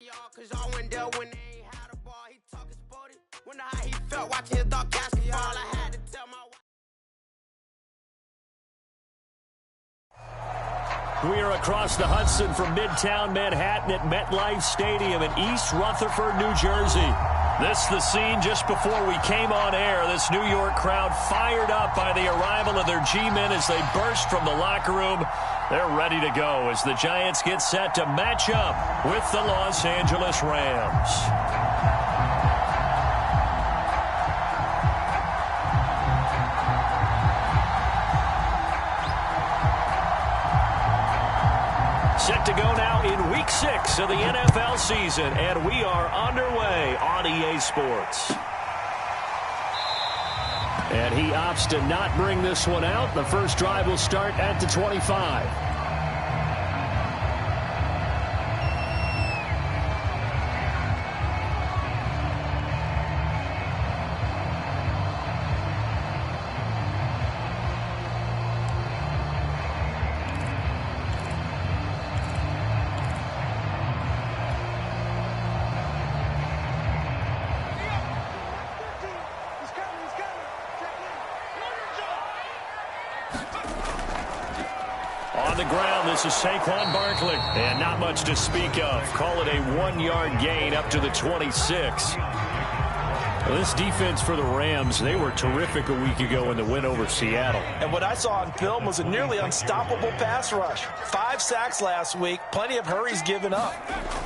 Cause I went there when they ain't had a ball. He talking sporty. Wonder how he felt watching his dog basketball. I had to tell my wife. We are across the Hudson from Midtown Manhattan at MetLife Stadium in East Rutherford, New Jersey. This is the scene just before we came on air. This New York crowd fired up by the arrival of their G-men as they burst from the locker room. They're ready to go as the Giants get set to match up with the Los Angeles Rams. Set to go now in Week 6 of the NFL season, and we are underway on EA Sports. And he opts to not bring this one out. The first drive will start at the 25. On the ground, this is Saquon Barkley. And not much to speak of. Call it a 1-yard gain up to the 26. Well, this defense for the Rams, they were terrific a week ago in the win over Seattle. And what I saw on film was a nearly unstoppable pass rush. 5 sacks last week, plenty of hurries given up.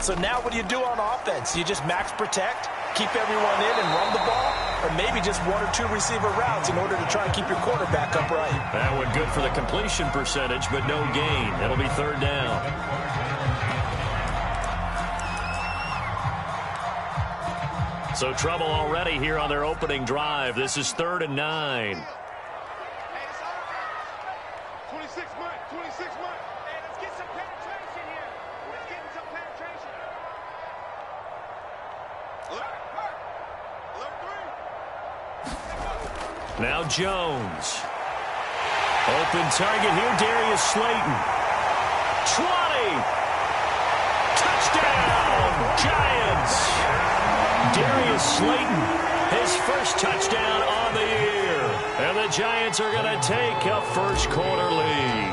So now what do you do on offense? You just max protect, keep everyone in and run the ball, or maybe just 1 or 2 receiver routes in order to try and keep your quarterback upright. That went good for the completion percentage, but no gain. It'll be 3rd down. So trouble already here on their opening drive. This is 3rd and 9. 26 months. Hey, let's get some penetration here. Let's get some penetration. Alert 3. Now Jones. Open target here, Darius Slayton. 20. Touchdown, Giants. Darius Slayton, his first touchdown on the year. And the Giants are going to take a first quarter lead.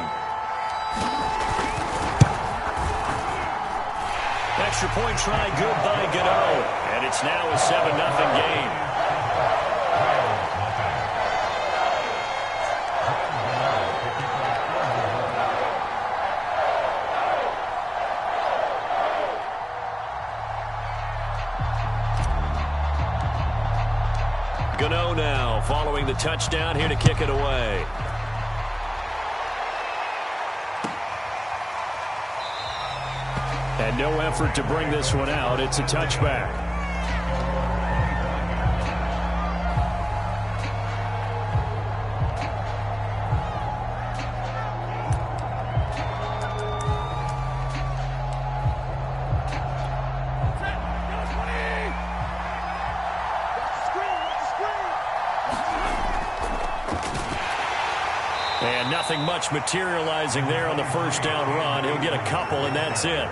Extra point try good by Gano. And it's now a 7-0 game. Gano now following the touchdown here to kick it away. And no effort to bring this one out. It's a touchback. And nothing much materializing there on the first down run. He'll get a couple, and that's it.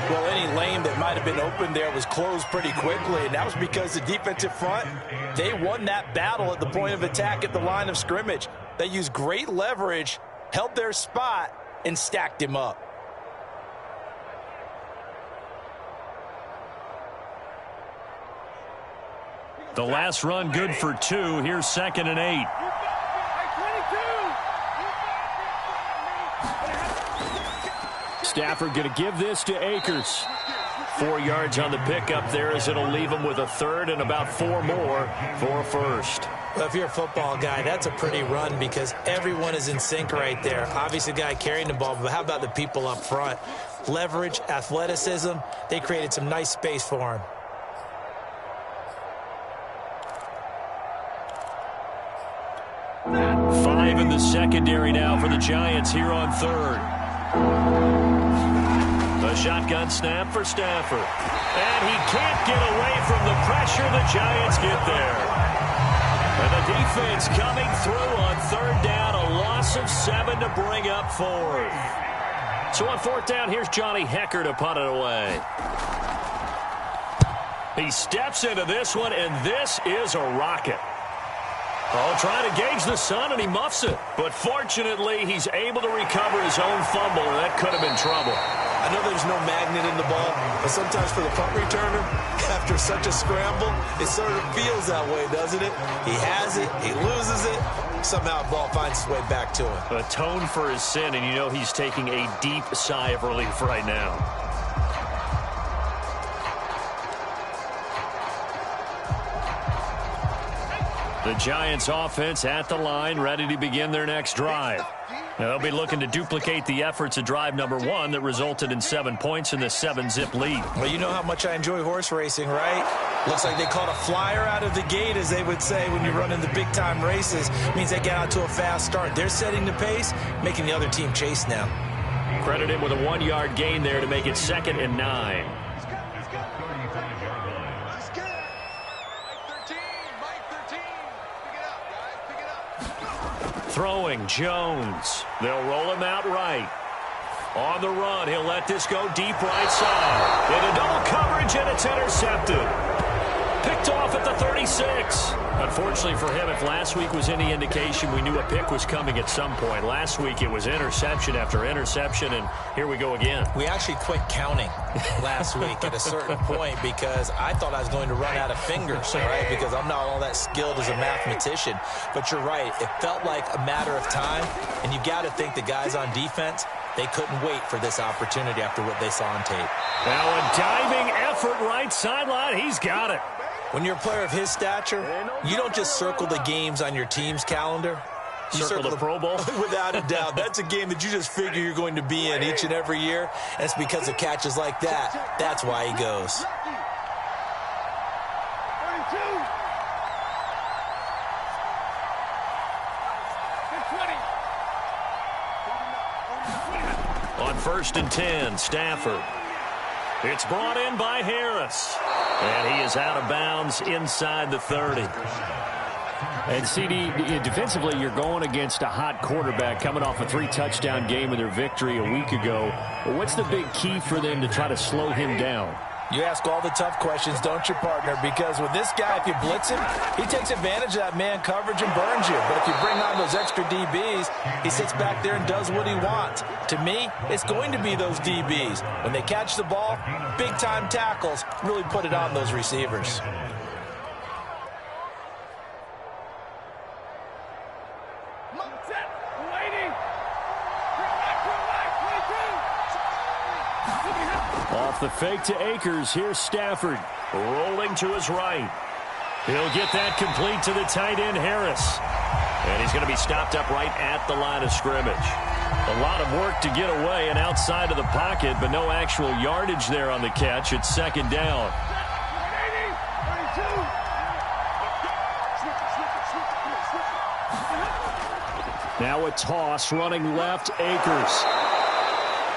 Well, any lane that might have been open there was closed pretty quickly, and that was because the defensive front, they won that battle at the point of attack at the line of scrimmage. They used great leverage, held their spot, and stacked him up. The last run good for 2. Here's 2nd and 8. Stafford going to give this to Akers. 4 yards on the pickup there as it'll leave him with a 3rd and about 4 more for a first. Well, if you're a football guy, that's a pretty run because everyone is in sync right there. Obviously, the guy carrying the ball, but how about the people up front? Leverage, athleticism, they created some nice space for him. Five in the secondary now for the Giants here on 3rd. The shotgun snap for Stafford. And he can't get away from the pressure. The Giants get there. And the defense coming through on 3rd down. A loss of 7 to bring up 4th. So on fourth down, here's Johnny Hekker to punt it away. He steps into this one, and this is a rocket. Oh, trying to gauge the sun, and he muffs it. But fortunately, he's able to recover his own fumble, or that could have been trouble. I know there's no magnet in the ball, but sometimes for the punt returner, after such a scramble, it sort of feels that way, doesn't it? He has it, he loses it, somehow the ball finds its way back to him. Atone for his sin, and you know he's taking a deep sigh of relief right now. The Giants offense at the line, ready to begin their next drive. Now, they'll be looking to duplicate the efforts of drive number 1 that resulted in 7 points in the 7-zip lead. Well, you know how much I enjoy horse racing, right? Looks like they caught a flyer out of the gate, as they would say when you run in the big-time races. It means they get out to a fast start. They're setting the pace, making the other team chase now. Credit him with a 1-yard gain there to make it 2nd and 9. Throwing, Jones. They'll roll him out right. On the run, he'll let this go deep right side. Into double coverage, and it's intercepted. Picked off at the 36. Unfortunately for him, if last week was any indication, we knew a pick was coming at some point. Last week it was interception after interception, and here we go again. We actually quit counting last week at a certain point because I thought I was going to run out of fingers, right? Because I'm not all that skilled as a mathematician. But you're right. It felt like a matter of time, and you got to think the guys on defense, they couldn't wait for this opportunity after what they saw on tape. Now a diving effort right sideline. He's got it. When you're a player of his stature, you don't just circle the games on your team's calendar. You circle the Pro Bowl? Without a doubt. That's a game that you just figure you're going to be in each and every year. And it's because of catches like that. That's why he goes. On 1st and 10, Stafford. It's brought in by Harris. And he is out of bounds inside the 30. And, CD, defensively, you're going against a hot quarterback coming off a 3-touchdown game in their victory a week ago. What's the big key for them to try to slow him down? You ask all the tough questions, don't you, partner? Because with this guy, if you blitz him, he takes advantage of that man coverage and burns you. But if you bring on those extra DBs, he sits back there and does what he wants. To me, it's going to be those DBs. When they catch the ball, big-time tackles really put it on those receivers. Off the fake to Akers. Here's Stafford rolling to his right. He'll get that complete to the tight end, Harris. And he's going to be stopped up right at the line of scrimmage. A lot of work to get away and outside of the pocket, but no actual yardage there on the catch. It's 2nd down. Now a toss running left, Akers.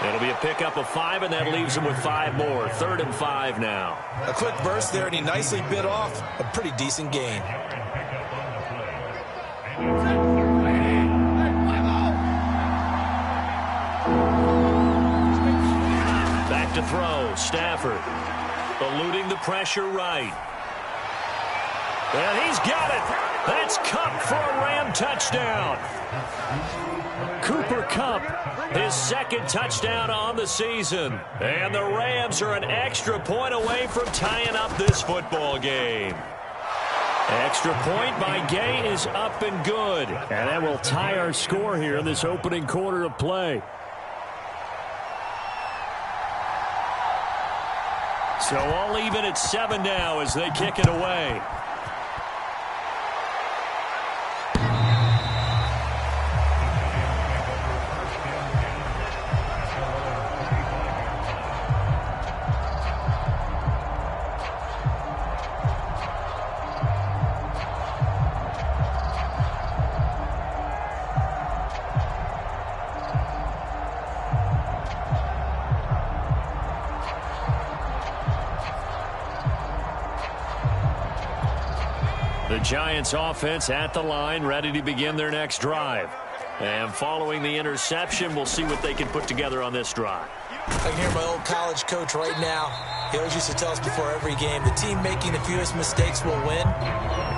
It'll be a pickup of 5, and that leaves him with 5 more. 3rd and 5 now. A quick burst there, and he nicely bit off a pretty decent gain. Back to throw, Stafford. Eluding the pressure right. And he's got it. That's Kupp for a Ram touchdown. Cooper Kupp, his 2nd touchdown on the season. And the Rams are an extra point away from tying up this football game. Extra point by Gay is up and good. And that will tie our score here in this opening quarter of play. So all even at 7 now as they kick it away. The Giants offense at the line, ready to begin their next drive. And following the interception, we'll see what they can put together on this drive. I can hear my old college coach right now. He always used to tell us before every game, the team making the fewest mistakes will win.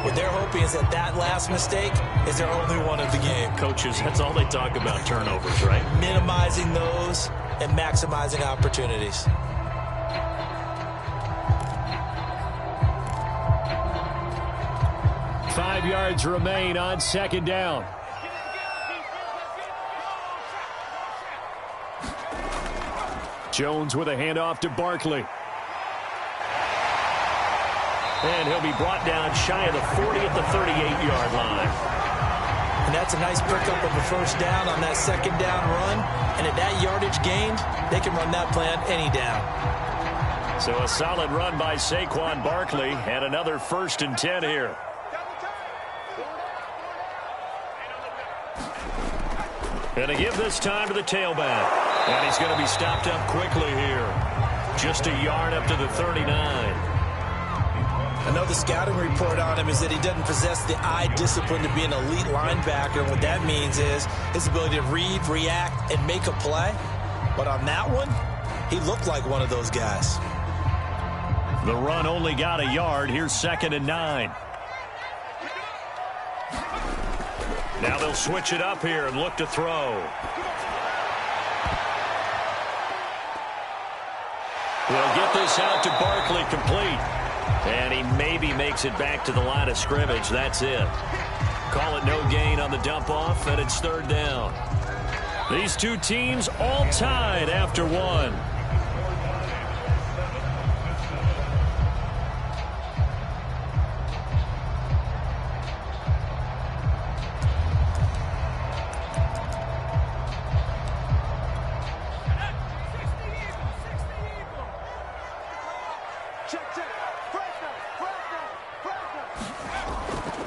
What they're hoping is that last mistake is their only one of the game. Coaches, that's all they talk about, turnovers, right? Minimizing those and maximizing opportunities. Five yards remain on second down. Jones with a handoff to Barkley. And he'll be brought down shy of the 40 at the 38-yard line. And that's a nice pickup of a first down on that second down run. And at that yardage gained, they can run that play on any down. So a solid run by Saquon Barkley and another 1st and 10 here. And to give this time to the tailback. And he's going to be stopped up quickly here. Just a yard up to the 39. I know the scouting report on him is that he doesn't possess the eye discipline to be an elite linebacker. And what that means is his ability to read, react, and make a play. But on that one, he looked like one of those guys. The run only got a yard. Here's 2nd and 9. Now they'll switch it up here and look to throw. We'll get this out to Barkley, complete. And he maybe makes it back to the line of scrimmage. That's it. Call it no gain on the dump off, and it's 3rd down. These two teams all tied after one.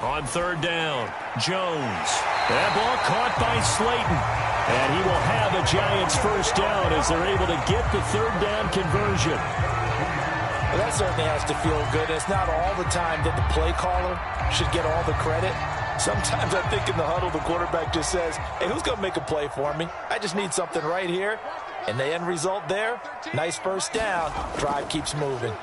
On 3rd down, Jones. That ball caught by Slayton. And he will have a Giants first down as they're able to get the 3rd down conversion. Well, that certainly has to feel good. It's not all the time that the play caller should get all the credit. Sometimes I think in the huddle, the quarterback just says, hey, who's going to make a play for me? I just need something right here. And the end result there, nice first down. Drive keeps moving.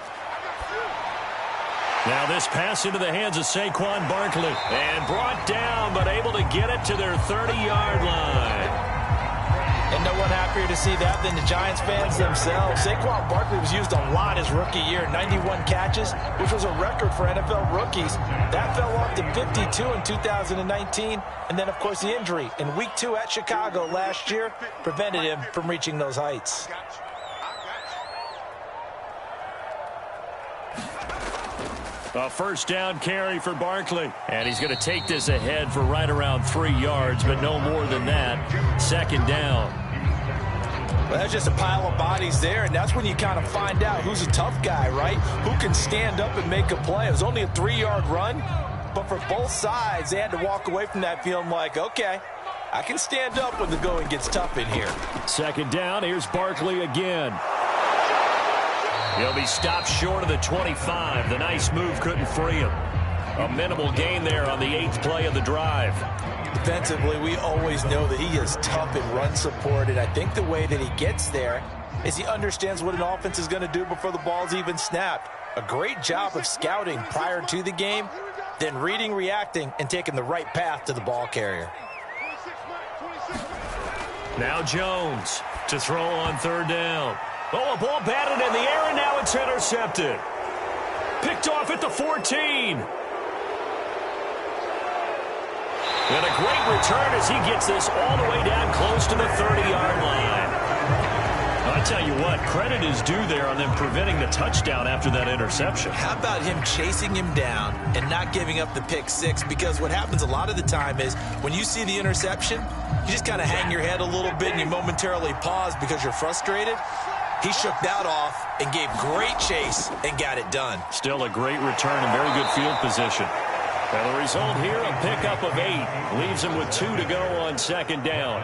Now this pass into the hands of Saquon Barkley. And brought down, but able to get it to their 30-yard line. And no one happier to see that than the Giants fans themselves. Saquon Barkley was used a lot his rookie year, 91 catches, which was a record for NFL rookies. That fell off to 52 in 2019. And then, of course, the injury in Week 2 at Chicago last year prevented him from reaching those heights. A first down carry for Barkley. And he's going to take this ahead for right around 3 yards, but no more than that. 2nd down. Well, that's just a pile of bodies there, and that's when you kind of find out who's a tough guy, right? Who can stand up and make a play. It was only a 3-yard run, but for both sides, they had to walk away from that feeling like, okay, I can stand up when the going gets tough in here. 2nd down, here's Barkley again. He'll be stopped short of the 25. The nice move couldn't free him. A minimal gain there on the 8th play of the drive. Defensively, we always know that he is tough in run support, and I think the way that he gets there is he understands what an offense is going to do before the ball's even snapped. A great job of scouting prior to the game, then reading, reacting, and taking the right path to the ball carrier. Now Jones to throw on 3rd down. Oh, a ball batted in the air, and now it's intercepted. Picked off at the 14. And a great return as he gets this all the way down close to the 30-yard line. I tell you what, credit is due there on them preventing the touchdown after that interception. How about him chasing him down and not giving up the pick six? Because what happens a lot of the time is when you see the interception, you just kind of hang your head a little bit and you momentarily pause because you're frustrated. He shook that off and gave great chase and got it done. Still a great return and very good field position. And the result here, a pickup of 8. Leaves him with 2 to go on 2nd down.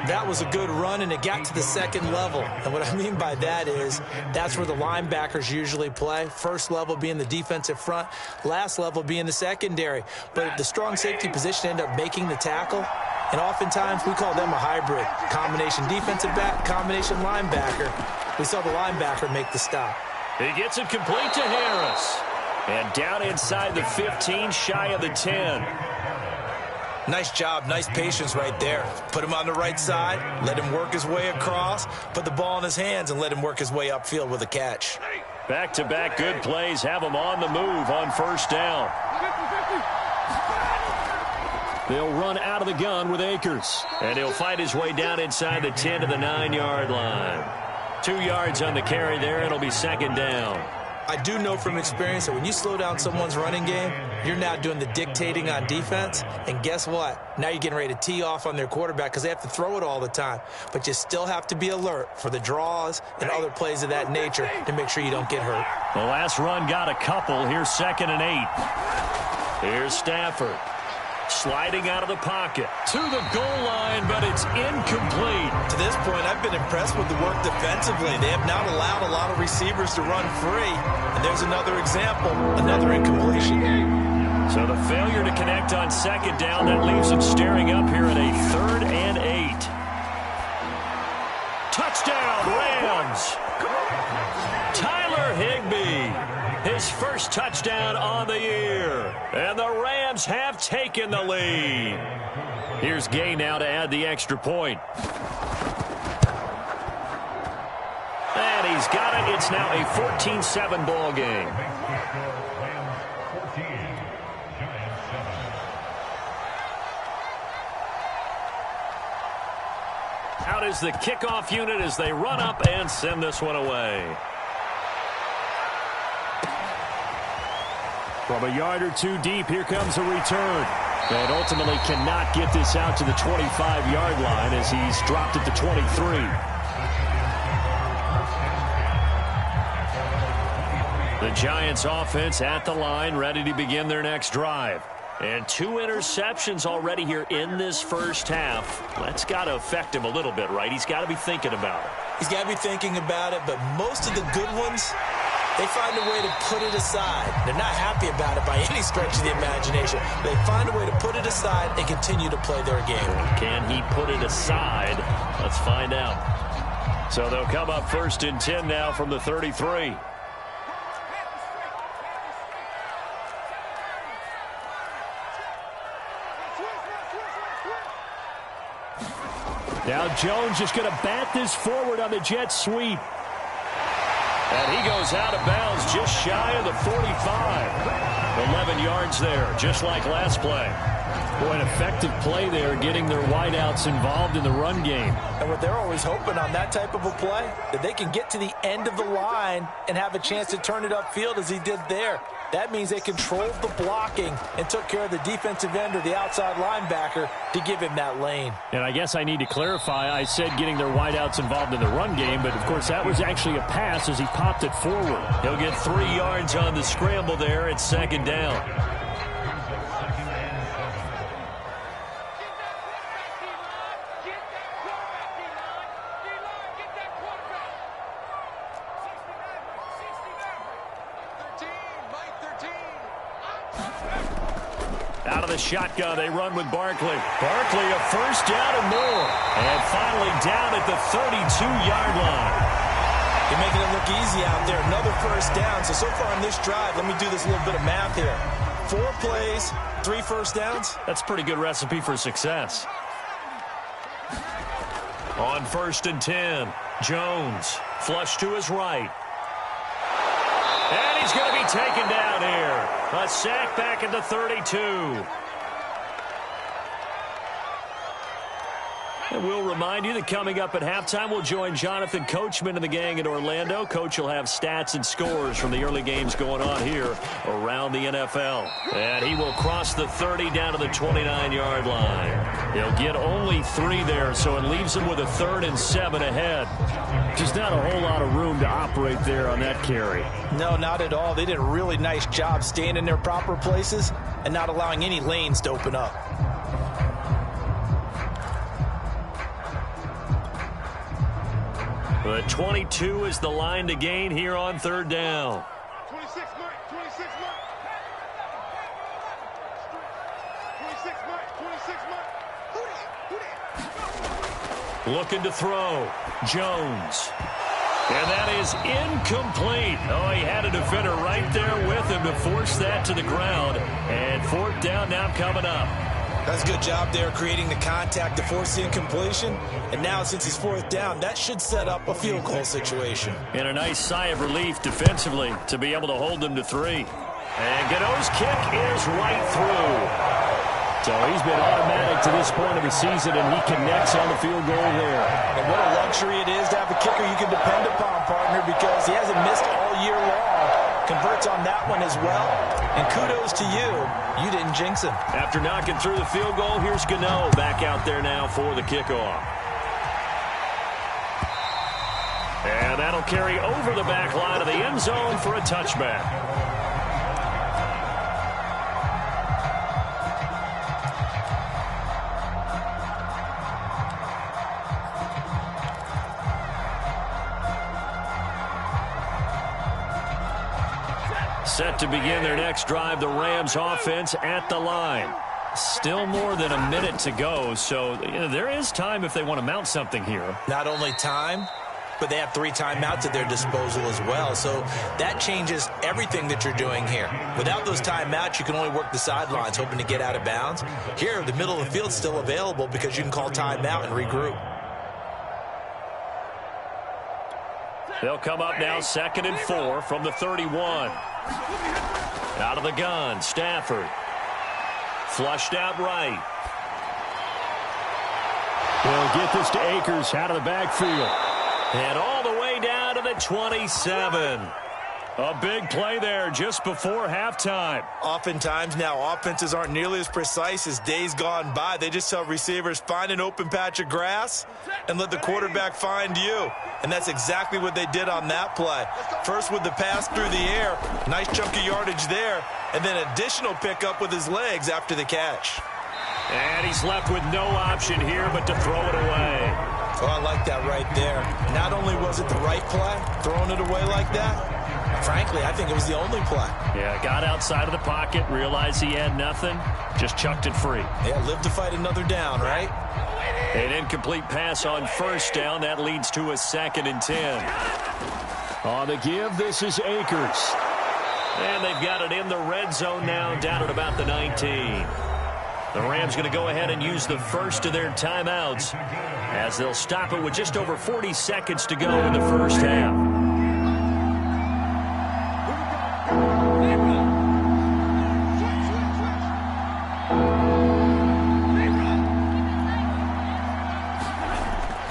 That was a good run, and it got to the 2nd level. And what I mean by that is that's where the linebackers usually play. First level being the defensive front, last level being the secondary. But the strong safety position ended up making the tackle. And oftentimes we call them a hybrid. Combination defensive back, combination linebacker. We saw the linebacker make the stop. He gets it complete to Harris. And down inside the 15, shy of the 10. Nice job, nice patience right there. Put him on the right side, let him work his way across, put the ball in his hands, and let him work his way upfield with a catch. Back-to-back good plays have him on the move on first down. They'll run out of the gun with Akers. And he'll fight his way down inside the 10 to the 9-yard line. 2 yards on the carry there. It'll be second down. I do know from experience that when you slow down someone's running game, you're now doing the dictating on defense. And guess what? Now you're getting ready to tee off on their quarterback because they have to throw it all the time. But you still have to be alert for the draws and other plays of that nature to make sure you don't get hurt. The last run got a couple. Here's 2nd and 8. Here's Stafford. Sliding out of the pocket to the goal line, but it's incomplete. To this point, I've been impressed with the work defensively. They have not allowed a lot of receivers to run free. And there's another example, another incompletion. So the failure to connect on second down, that leaves them staring up here at a 3rd and 8. Touchdown, Rams. Tyler Higbee. His first touchdown on the year. And the Rams have taken the lead. Here's Gay now to add the extra point. And he's got it. It's now a 14-7 ball game. Out is the kickoff unit as they run up and send this one away. From a yard or two deep, here comes a return. And ultimately cannot get this out to the 25-yard line as he's dropped at the 23. The Giants offense at the line, ready to begin their next drive. And 2 interceptions already here in this first half. That's got to affect him a little bit, right? He's got to be thinking about it. He's got to be thinking about it, but most of the good ones, they find a way to put it aside. They're not happy about it by any stretch of the imagination. They find a way to put it aside and continue to play their game. Can he put it aside? Let's find out. So they'll come up 1st and 10 now from the 33. Now Jones just going to bat this forward on the jet sweep. And he goes out of bounds just shy of the 45. 11 yards there, just like last play. Boy, an effective play there, getting their wideouts involved in the run game. And what they're always hoping on that type of a play, that they can get to the end of the line and have a chance to turn it upfield as he did there. That means they controlled the blocking and took care of the defensive end or the outside linebacker to give him that lane. And I guess I need to clarify, I said getting their wideouts involved in the run game, but of course that was actually a pass as he popped it forward. He'll get 3 yards on the scramble there at 2nd down. Out of the shotgun, they run with Barkley. Barkley, a first down and more. And finally down at the 32-yard line. You're making it look easy out there. Another first down. So far in this drive, let me do this little bit of math here. 4 plays, 3 first downs. That's a pretty good recipe for success. On 1st and 10, Jones, flush to his right. And he's going to be taken down here. A sack back at the 32. And we'll remind you that coming up at halftime, we'll join Jonathan Coachman and the gang in Orlando. Coach will have stats and scores from the early games going on here around the NFL. And he will cross the 30 down to the 29-yard line. He'll get only 3 there, so it leaves him with a 3rd and 7 ahead. Just not a whole lot of room to operate there on that carry. No, not at all. They did a really nice job staying in their proper places and not allowing any lanes to open up. But 22 is the line to gain here on 3rd down. 26 Mike, 26 Mike. 26 Mike, 26 Mike. Looking to throw. Jones. And that is incomplete. Oh, he had a defender right there with him to force that to the ground. And fourth down now coming up. That's a good job there creating the contact to force the incompletion. And now since he's fourth down, that should set up a field goal situation. And a nice sigh of relief defensively to be able to hold them to 3. And Gano's kick is right through. So he's been automatic to this point of the season, and he connects on the field goal there. And what a luxury it is to have a kicker you can depend upon, partner, because he hasn't missed all year long. Converts on that one as well. And kudos to you. You didn't jinx him. After knocking through the field goal, here's Gano back out there now for the kickoff. And that'll carry over the back line of the end zone for a touchback. Set to begin their next drive, the Rams offense at the line. Still more than a minute to go, so there is time if they want to mount something here. Not only time, but they have 3 timeouts at their disposal as well. So that changes everything that you're doing here. Without those timeouts, you can only work the sidelines, hoping to get out of bounds. Here, the middle of the field's still available because you can call timeout and regroup. They'll come up now 2nd and 4 from the 31. Out of the gun, Stafford. Flushed out right. They'll get this to Akers out of the backfield. And all the way down to the 27. A big play there just before halftime. Oftentimes now offenses aren't nearly as precise as days gone by. They just tell receivers, find an open patch of grass and let the quarterback find you. And that's exactly what they did on that play. First with the pass through the air, nice chunk of yardage there, and then additional pickup with his legs after the catch. And he's left with no option here but to throw it away. Oh, I like that right there. Not only was it the right play, throwing it away like that, frankly, I think it was the only play. Yeah, got outside of the pocket, realized he had nothing, just chucked it free. Yeah, live to fight another down, right? An incomplete pass on first down. That leads to a 2nd and 10. On the give, this is Akers. And they've got it in the red zone now, down at about the 19. The Rams going to go ahead and use the first of their timeouts as they'll stop it with just over 40 seconds to go in the first half.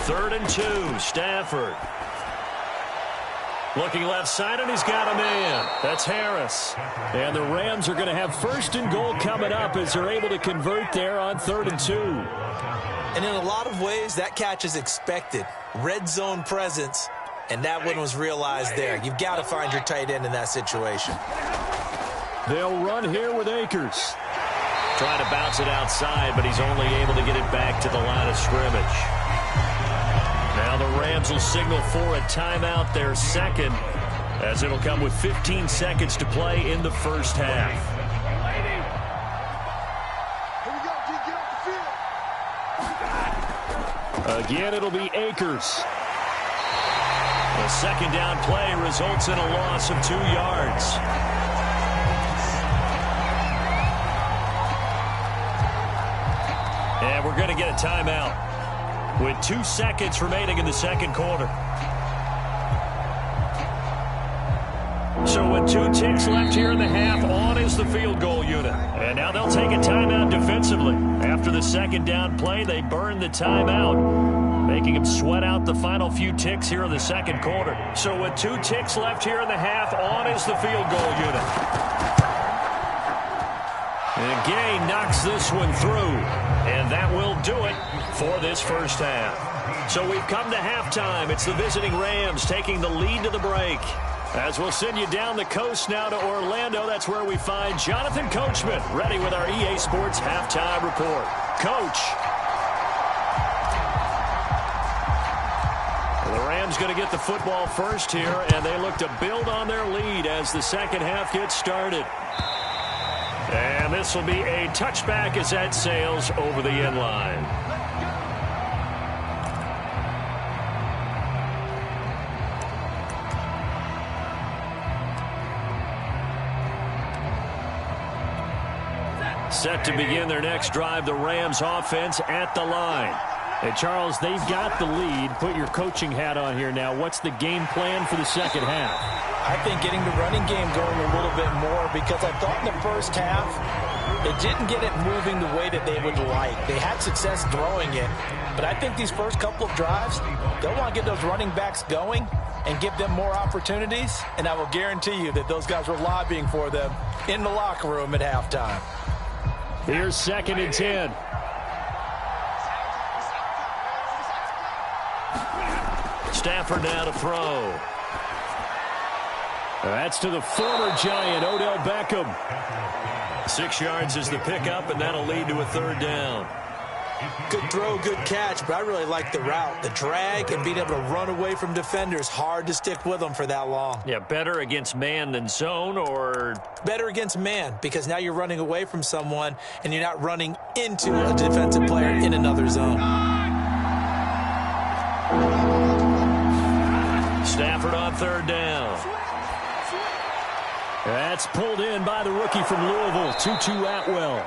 Third and 2, Stafford. Looking left side, and he's got a man. That's Harris. And the Rams are going to have 1st and goal coming up as they're able to convert there on 3rd and 2. And in a lot of ways, that catch is expected. Red zone presence, and that one was realized there. You've got to find your tight end in that situation. They'll run here with Akers. Trying to bounce it outside, but he's only able to get it back to the line of scrimmage. Now the Rams will signal for a timeout, their 2nd, as it'll come with 15 seconds to play in the first half. Again, it'll be Akers. The 2nd down play results in a loss of 2 yards. And we're going to get a timeout with 2 seconds remaining in the 2nd quarter. So with 2 ticks left here in the half, on is the field goal unit. And now they'll take a timeout defensively. After the 2nd down play, they burn the timeout, making them sweat out the final few ticks here in the 2nd quarter. So with 2 ticks left here in the half, on is the field goal unit. And Gay knocks this one through. And that will do it for this first half. So we've come to halftime. It's the visiting Rams taking the lead to the break. As we'll send you down the coast now to Orlando, that's where we find Jonathan Coachman ready with our EA Sports halftime report. Coach. The Rams going to get the football first here, and they look to build on their lead as the 2nd half gets started. And this will be a touchback as that sails over the end line. Set to begin their next drive, the Rams offense at the line. And Charles, they've got the lead. Put your coaching hat on here now. What's the game plan for the second half? I think getting the running game going a little bit more, because I thought in the first half they didn't get it moving the way that they would like. They had success throwing it, but I think these first couple of drives, they'll want to get those running backs going and give them more opportunities, and I will guarantee you that those guys were lobbying for them in the locker room at halftime. Here's 2nd and 10. Stafford now to throw. That's to the former Giant, Odell Beckham. 6 yards is the pickup, and that'll lead to a 3rd down. Good throw, good catch, but I really like the route. The drag and being able to run away from defenders, hard to stick with them for that long. Yeah, better against man than zone, or? Better against man, because now you're running away from someone and you're not running into a defensive player in another zone. Stafford on 3rd down. That's pulled in by the rookie from Louisville, Tutu Atwell.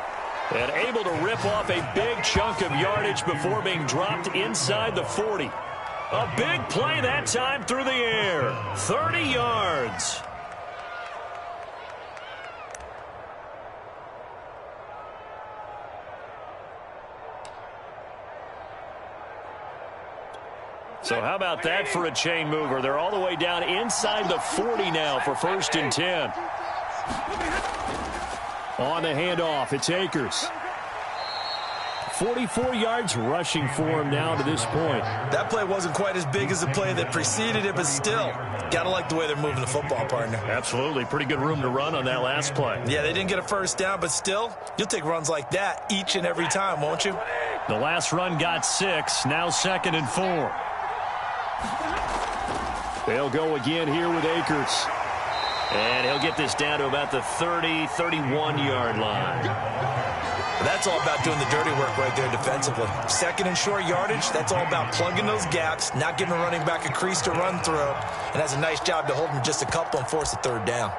And able to rip off a big chunk of yardage before being dropped inside the 40. A big play that time through the air. 30 yards. So how about that for a chain mover? They're all the way down inside the 40 now for 1st and 10. On the handoff, it's Akers. 44 yards rushing for him now to this point. That play wasn't quite as big as the play that preceded it, but still, got to like the way they're moving the football, partner. Absolutely. Pretty good room to run on that last play. Yeah, they didn't get a 1st down, but still, you'll take runs like that each and every time, won't you? The last run got 6, now 2nd and 4. They'll go again here with Akers. And he'll get this down to about the 30, 31-yard line. That's all about doing the dirty work right there defensively. 2nd and short yardage, that's all about plugging those gaps, not giving a running back a crease to run through, and has a nice job to hold him just a couple and force a 3rd down.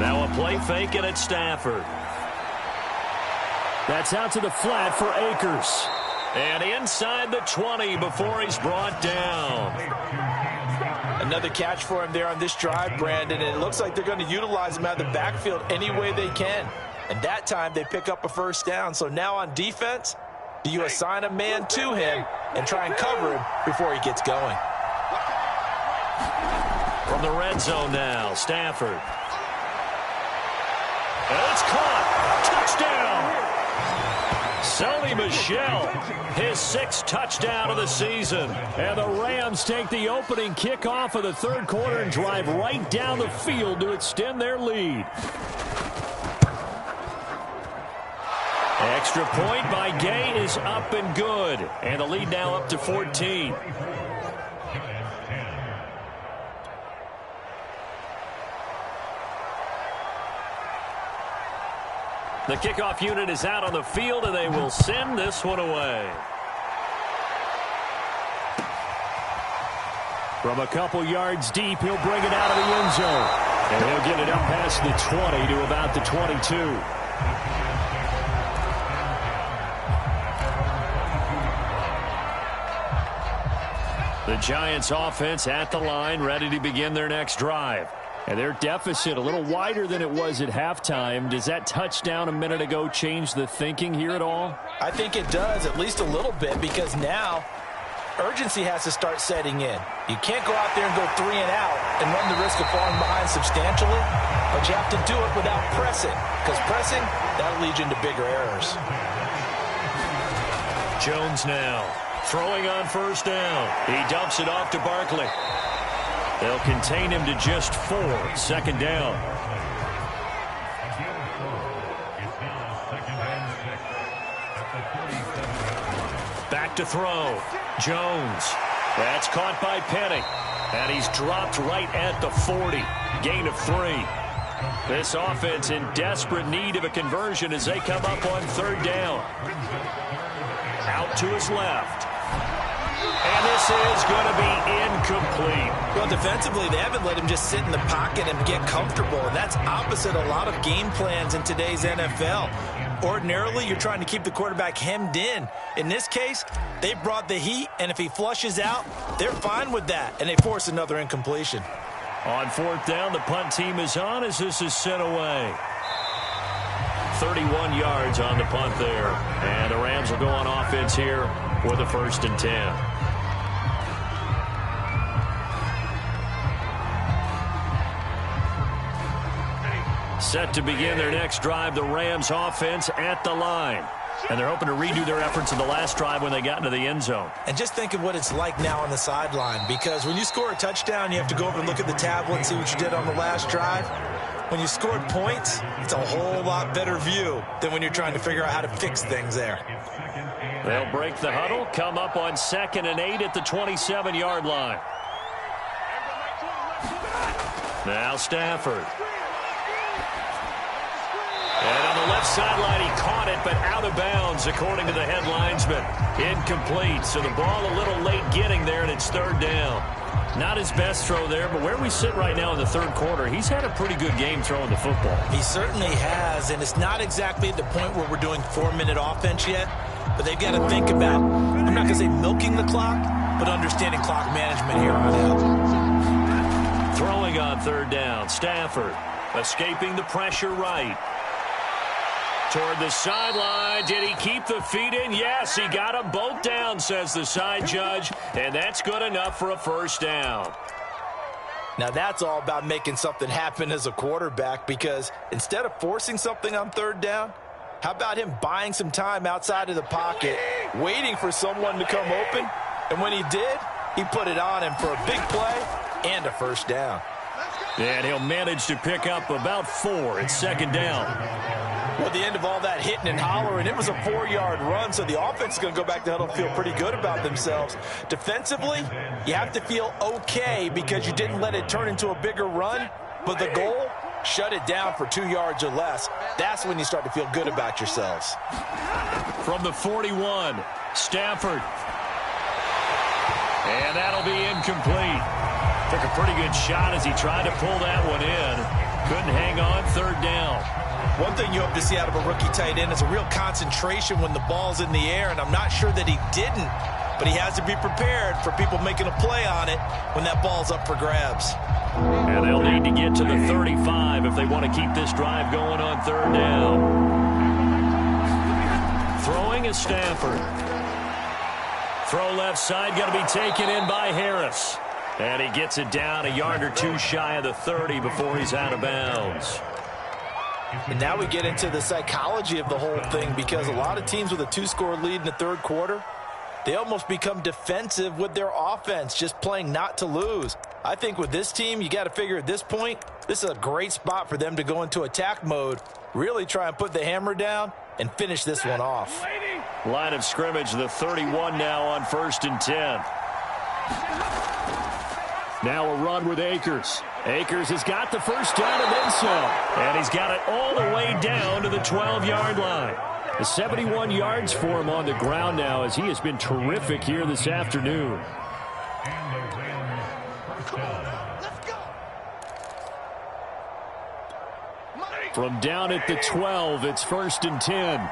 Now a play fake and it's Stafford. That's out to the flat for Akers. And inside the 20 before he's brought down. Another catch for him there on this drive, Brandon, and it looks like they're going to utilize him out of the backfield any way they can. And that time they pick up a 1st down. So now on defense, do you assign a man to him and try and cover him before he gets going? From the red zone now, Stafford. And it's caught. Touchdown. Sony Michel, his 6th touchdown of the season. And the Rams take the opening kickoff of the 3rd quarter and drive right down the field to extend their lead. Extra point by Gay is up and good. And the lead now up to 14. The kickoff unit is out on the field, and they will send this one away. From a couple yards deep, he'll bring it out of the end zone. And he'll get it up past the 20 to about the 22. The Giants offense at the line, ready to begin their next drive. And their deficit a little wider than it was at halftime. Does that touchdown a minute ago change the thinking here at all? I think it does, at least a little bit, because now urgency has to start setting in. You can't go out there and go 3 and out and run the risk of falling behind substantially, but you have to do it without pressing, because pressing, that'll lead you into bigger errors. Jones now throwing on 1st down. He dumps it off to Barkley. They'll contain him to just 4. 2nd down. Back to throw. Jones. That's caught by Penny. And he's dropped right at the 40. Gain of 3. This offense in desperate need of a conversion as they come up on 3rd down. Out to his left. And this is going to be incomplete. Well, defensively, they haven't let him just sit in the pocket and get comfortable, and that's opposite a lot of game plans in today's NFL. Ordinarily, you're trying to keep the quarterback hemmed in. In this case, they brought the heat, and if he flushes out, they're fine with that, and they force another incompletion. On fourth down, the punt team is on as this is sent away. 31 yards on the punt there. And the Rams will go on offense here with a 1st and 10. Set to begin their next drive, the Rams offense at the line. And they're hoping to redo their efforts in the last drive when they got into the end zone. And just think of what it's like now on the sideline, because when you score a touchdown, you have to go over and look at the tablet and see what you did on the last drive. When you scored points, it's a whole lot better view than when you're trying to figure out how to fix things there. They'll break the huddle, come up on 2nd and 8 at the 27-yard line. Now Stafford. And on the left sideline, he caught it, but out of bounds, according to the head linesman. Incomplete, so the ball a little late getting there, and it's 3rd down. Not his best throw there, but where we sit right now in the 3rd quarter, he's had a pretty good game throwing the football. He certainly has, and it's not exactly at the point where we're doing 4-minute offense yet, but they've got to think about, I'm not going to say milking the clock, but understanding clock management here on out. Throwing on 3rd down, Stafford escaping the pressure right. Toward the sideline. Did he keep the feet in? Yes, he got them both down, says the side judge, and that's good enough for a 1st down. Now that's all about making something happen as a quarterback, because instead of forcing something on 3rd down, how about him buying some time outside of the pocket, waiting for someone to come open, and when he did, he put it on him for a big play and a 1st down. And he'll manage to pick up about 4 at 2nd down. Well, at the end of all that hitting and hollering, it was a 4-yard run, so the offense is going to go back to huddle and feel pretty good about themselves. Defensively, you have to feel okay because you didn't let it turn into a bigger run, but the goal, shut it down for 2 yards or less. That's when you start to feel good about yourselves. From the 41, Stafford. And that'll be incomplete. Took a pretty good shot as he tried to pull that one in. Couldn't hang on, 3rd down. One thing you hope to see out of a rookie tight end is a real concentration when the ball's in the air, and I'm not sure that he didn't, but he has to be prepared for people making a play on it when that ball's up for grabs. And they'll need to get to the 35 if they want to keep this drive going on 3rd down. Throwing is Stafford. Throw left side, got to be taken in by Harris. And he gets it down a yard or 2 shy of the 30 before he's out of bounds. And now we get into the psychology of the whole thing, because a lot of teams with a 2-score lead in the 3rd quarter, they almost become defensive with their offense, just playing not to lose. I think with this team, you got to figure at this point, this is a great spot for them to go into attack mode, really try and put the hammer down and finish this one off. Line of scrimmage, the 31 now on 1st and 10. Now a run with Akers. Akers has got the 1st down and then some. And he's got it all the way down to the 12-yard line. The 71 yards for him on the ground now, as he has been terrific here this afternoon. From down at the 12, it's 1st and 10.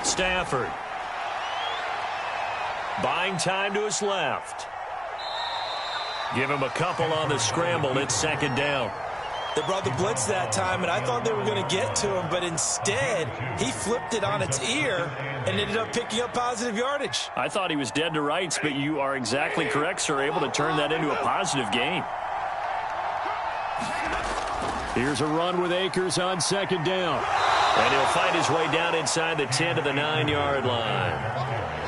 Stafford. Buying time to his left. Give him a couple on the scramble. It's 2nd down. They brought the blitz that time, and I thought they were going to get to him, but instead, he flipped it on its ear and ended up picking up positive yardage. I thought he was dead to rights, but you are exactly correct, sir. Able to turn that into a positive gain. Here's a run with Akers on 2nd down. And he'll fight his way down inside the 10 to the 9-yard line.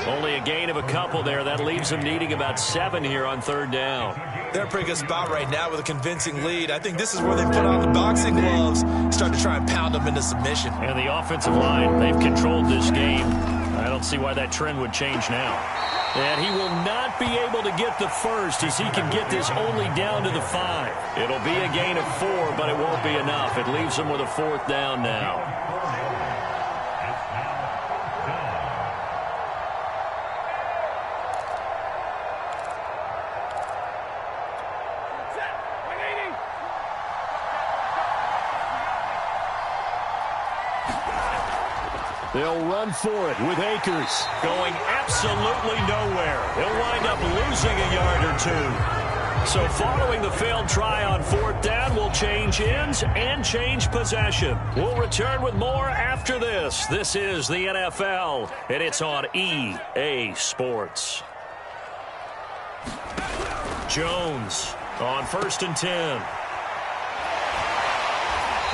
Only a gain of a couple there. That leaves them needing about 7 here on 3rd down. They're in a pretty good spot right now with a convincing lead. I think this is where they put on the boxing gloves, start to try and pound them into submission. And the offensive line, they've controlled this game. I don't see why that trend would change now. And he will not be able to get the 1st as he can get this only down to the 5. It'll be a gain of 4, but it won't be enough. It leaves them with a 4th down now. They'll run for it with Akers going absolutely nowhere. He'll wind up losing a yard or two. So following the failed try on 4th down, we'll change ends and change possession. We'll return with more after this. This is the NFL, and it's on EA Sports. Jones on 1st and 10.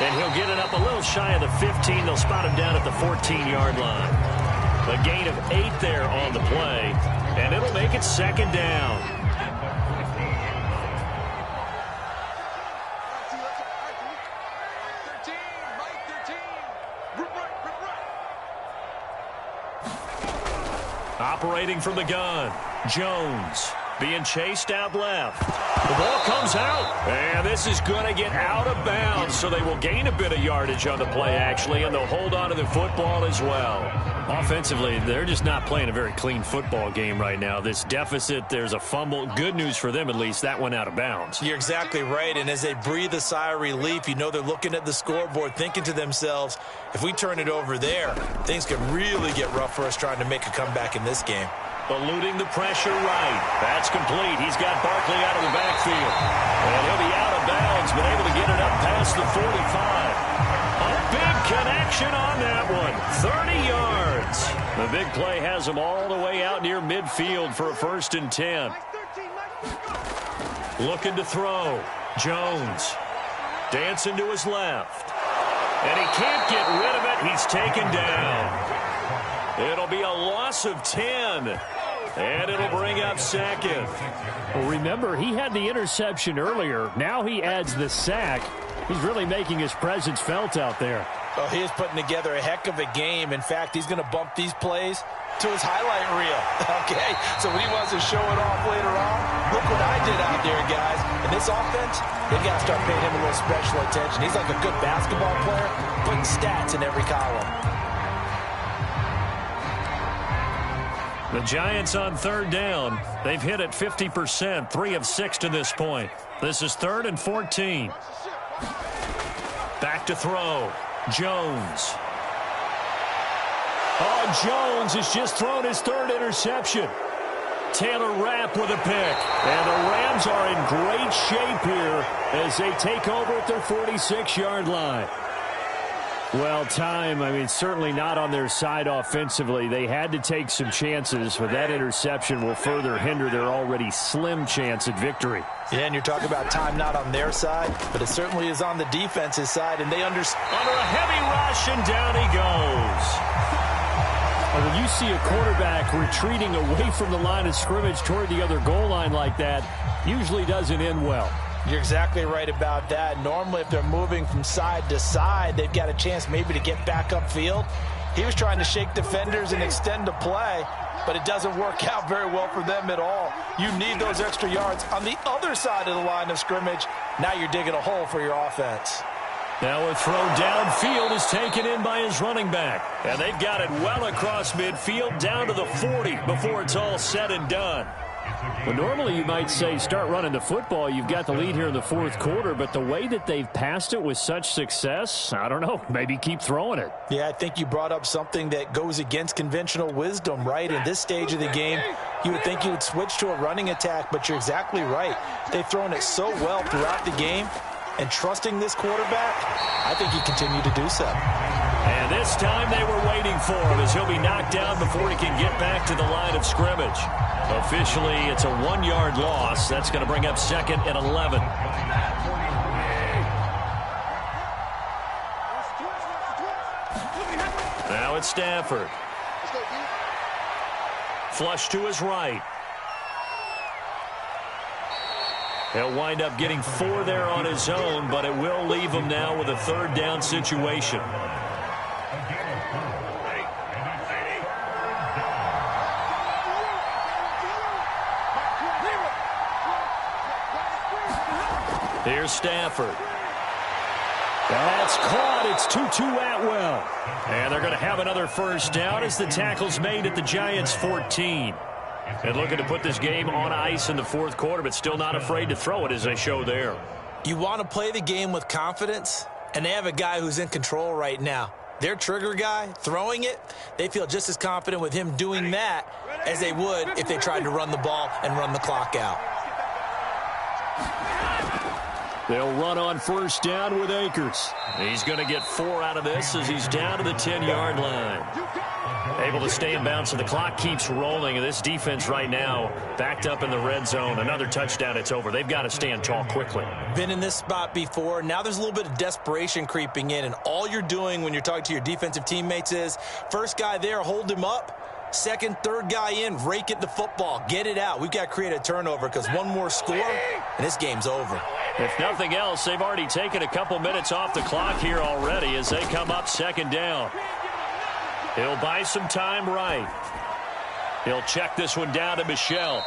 And he'll get it up a little shy of the 15. They'll spot him down at the 14-yard line. A gain of 8 there on the play, and it'll make it 2nd down. Operating from the gun, Jones. Being chased out left. The ball comes out, and this is going to get out of bounds, so they will gain a bit of yardage on the play, actually, and they'll hold on to the football as well. Offensively, they're just not playing a very clean football game right now. This deficit, there's a fumble. Good news for them, at least. That went out of bounds. You're exactly right, and as they breathe a sigh of relief, you know they're looking at the scoreboard, thinking to themselves, if we turn it over there, things could really get rough for us trying to make a comeback in this game. Eluding the pressure right. That's complete. He's got Barkley out of the backfield. And he'll be out of bounds, but able to get it up past the 45. A big connection on that one. 30 yards. The big play has him all the way out near midfield for a 1st and 10. Looking to throw. Jones. Dancing to his left. And he can't get rid of it. He's taken down. It'll be a loss of 10, and it'll bring up 2nd. Well, remember, he had the interception earlier. Now he adds the sack. He's really making his presence felt out there. Oh, he is putting together a heck of a game. In fact, he's going to bump these plays to his highlight reel. Okay, so when he wants to show it off later on, look what I did out there, guys. In this offense, they got to start paying him a little special attention. He's like a good basketball player, putting stats in every column. The Giants on 3rd down. They've hit it 50%, 3 of 6 to this point. This is 3rd and 14. Back to throw. Jones. Oh, Jones has just thrown his 3rd interception. Taylor Rapp with a pick. And the Rams are in great shape here as they take over at their 46-yard line. Well, time, certainly not on their side offensively. They had to take some chances, but that interception will further hinder their already slim chance at victory. Yeah, and you're talking about time not on their side, but it certainly is on the defense's side, and they understand. Under a heavy rush, and down he goes. Well, when you see a quarterback retreating away from the line of scrimmage toward the other goal line like that, usually doesn't end well. You're exactly right about that. Normally, if they're moving from side to side, they've got a chance maybe to get back upfield. He was trying to shake defenders and extend the play, but it doesn't work out very well for them at all. You need those extra yards on the other side of the line of scrimmage. Now you're digging a hole for your offense. Now a throw downfield is taken in by his running back. And they've got it well across midfield down to the 40 before it's all said and done. Well, normally you might say start running the football. You've got the lead here in the 4th quarter, but the way that they've passed it with such success, I don't know, maybe keep throwing it. Yeah, I think you brought up something that goes against conventional wisdom, right? In this stage of the game, you would think you would switch to a running attack, but you're exactly right. They've thrown it so well throughout the game, and trusting this quarterback, I think he continued to do so. And this time they were waiting for him as he'll be knocked down before he can get back to the line of scrimmage. Officially, it's a 1-yard loss. That's going to bring up 2nd and 11. Now it's Stafford. Flush to his right. He'll wind up getting 4 there on his own, but it will leave him now with a 3rd down situation. Here's Stafford. That's caught. It's Tutu Atwell. And they're going to have another 1st down as the tackle's made at the Giants' 14. And looking to put this game on ice in the 4th quarter, but still not afraid to throw it as they show there. You want to play the game with confidence, and they have a guy who's in control right now. Their trigger guy, throwing it, they feel just as confident with him doing that as they would if they tried to run the ball and run the clock out. They'll run on first down with Akers. He's going to get 4 out of this as he's down to the 10-yard line. Able to stay in bounds, so the clock keeps rolling. And this defense right now backed up in the red zone. Another touchdown, it's over. They've got to stand tall quickly. Been in this spot before. Now there's a little bit of desperation creeping in. And all you're doing when you're talking to your defensive teammates is, first guy there, hold him up. Second, third guy in, rake at the football. Get it out. We've got to create a turnover because one more score, and this game's over. If nothing else, they've already taken a couple minutes off the clock here already as they come up second down. He'll buy some time right. He'll check this one down to Michel.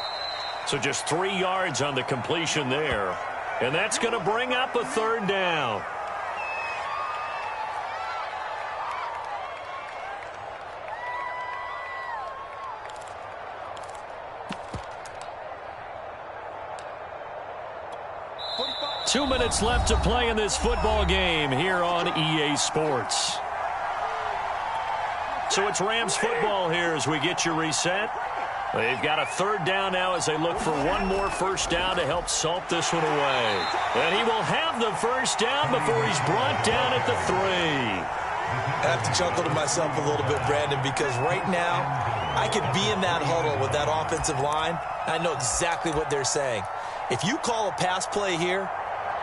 So just 3 yards on the completion there. And that's going to bring up a third down. Two minutes left to play in this football game here on EA Sports. So it's Rams football here as we get you reset. They've got a third down now as they look for one more first down to help salt this one away. And he will have the first down before he's brought down at the 3. I have to chuckle to myself a little bit, Brandon, because right now I could be in that huddle with that offensive line. I know exactly what they're saying. If you call a pass play here,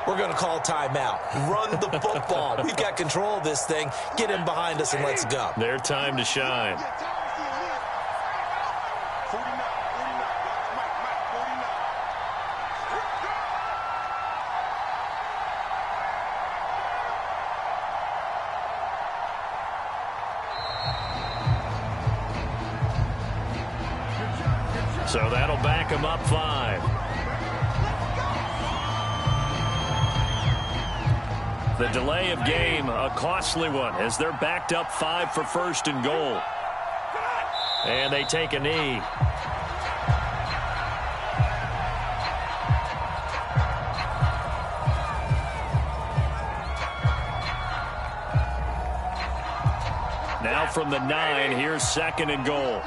we're going to call timeout. Run the football. We've got control of this thing. Get him behind us and let's go. Their time to shine. So that'll back him up 5. The delay of game, a costly one, as they're backed up 5 for first and goal. And they take a knee. Now from the 9, here's second and goal.